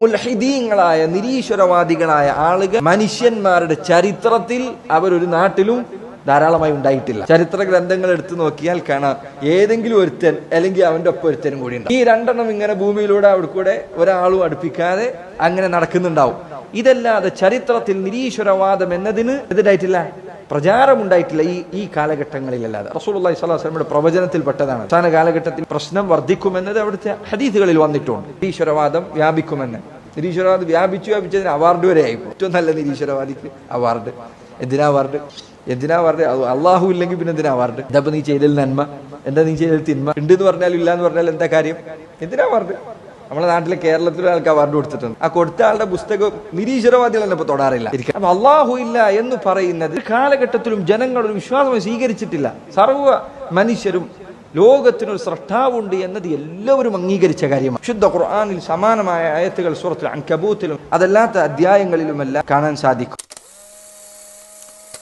മുൽഹിദീങ്ങളായ നിരീശ്വരവാദികളായ ആളുകൾ മനുഷ്യന്മാരുടെ ചരിത്രത്തിൽ അവരൊരു നാട്ടിലും ധാരാളമായി ഉണ്ടായിട്ടില്ല. ചരിത്ര ഗ്രന്ഥങ്ങൾ എടുത്തു നോക്കിയാൽ കാണാം ഏതെങ്കിലും ഒരുത്തൻ അല്ലെങ്കിൽ അവന്റെ ഒപ്പം ഒരുത്തനും കൂടി ഉണ്ടാവും. ഈ രണ്ടെണ്ണം ഇങ്ങനെ ഭൂമിയിലൂടെ അവിടെ കൂടെ ഒരാളും അടുപ്പിക്കാതെ അങ്ങനെ നടക്കുന്നുണ്ടാവും. ഇതല്ലാതെ ചരിത്രത്തിൽ നിരീശ്വരവാദം എന്നതിന് എതിരായിട്ടില്ല, പ്രചാരമുണ്ടായിട്ടില്ല ഈ കാലഘട്ടങ്ങളിലല്ലാതെ. റസൂലുള്ളാഹി സ്വല്ലല്ലാഹു അലൈഹി വസല്ലമയുടെ പ്രവചനത്തിൽപ്പെട്ടതാണ് അവസാന കാലഘട്ടത്തിൽ പ്രശ്നം വർദ്ധിക്കുമെന്നത് അവിടുത്തെ ഹദീസുകളിൽ വന്നിട്ടുണ്ട്. നിരീശ്വരവാദം വ്യാപിക്കുമെന്ന്. നിരീശ്വരവാദം വ്യാപിച്ചതിന് അവാർഡ് വരെ ആയിപ്പോ. ഏറ്റവും നല്ല നിരീശ്വരവാദിക്ക് അവാർഡ്. എന്തിനാ അവാർഡ്? അള്ളാഹു ഇല്ലെങ്കിൽ പിന്നെ എന്തിനാ അവാർഡ്? എന്താ നീ ചെയ്തൽ നന്മ, എന്താ നീ ചെയ്തൽ തിന്മ, ഉണ്ട് എന്ന് പറഞ്ഞാലും ഇല്ല എന്ന് പറഞ്ഞാൽ എന്താ കാര്യം? എന്തിനാ അവാർഡ്? നമ്മളെ നാട്ടിലെ കേരളത്തിലെ ആൾക്ക് അവാർഡ് കൊടുത്തിട്ടുണ്ട്. ആ കൊടുത്ത ആളുടെ പുസ്തകം നിരീശ്വരവാദികൾ തന്നെ ഇപ്പൊ തൊടാറില്ല. അപ്പൊ അള്ളാഹു ഇല്ല എന്ന് പറയുന്നത് കാലഘട്ടത്തിലും ജനങ്ങൾ ഒരു വിശ്വാസം സ്വീകരിച്ചിട്ടില്ല. സർവ്വ മനുഷ്യരും ലോകത്തിനൊരു സ്രഷ്ടാവുണ്ട് എന്നത് എല്ലാവരും അംഗീകരിച്ച കാര്യമാണ്. ശുദ്ധ ഖുർആനിൽ സമാനമായ ആയത്തുകൾ സൂറത്തുൽ അൻകബൂത്തിലും അതല്ലാത്ത അധ്യായങ്ങളിലുമെല്ലാം കാണാൻ സാധിക്കും.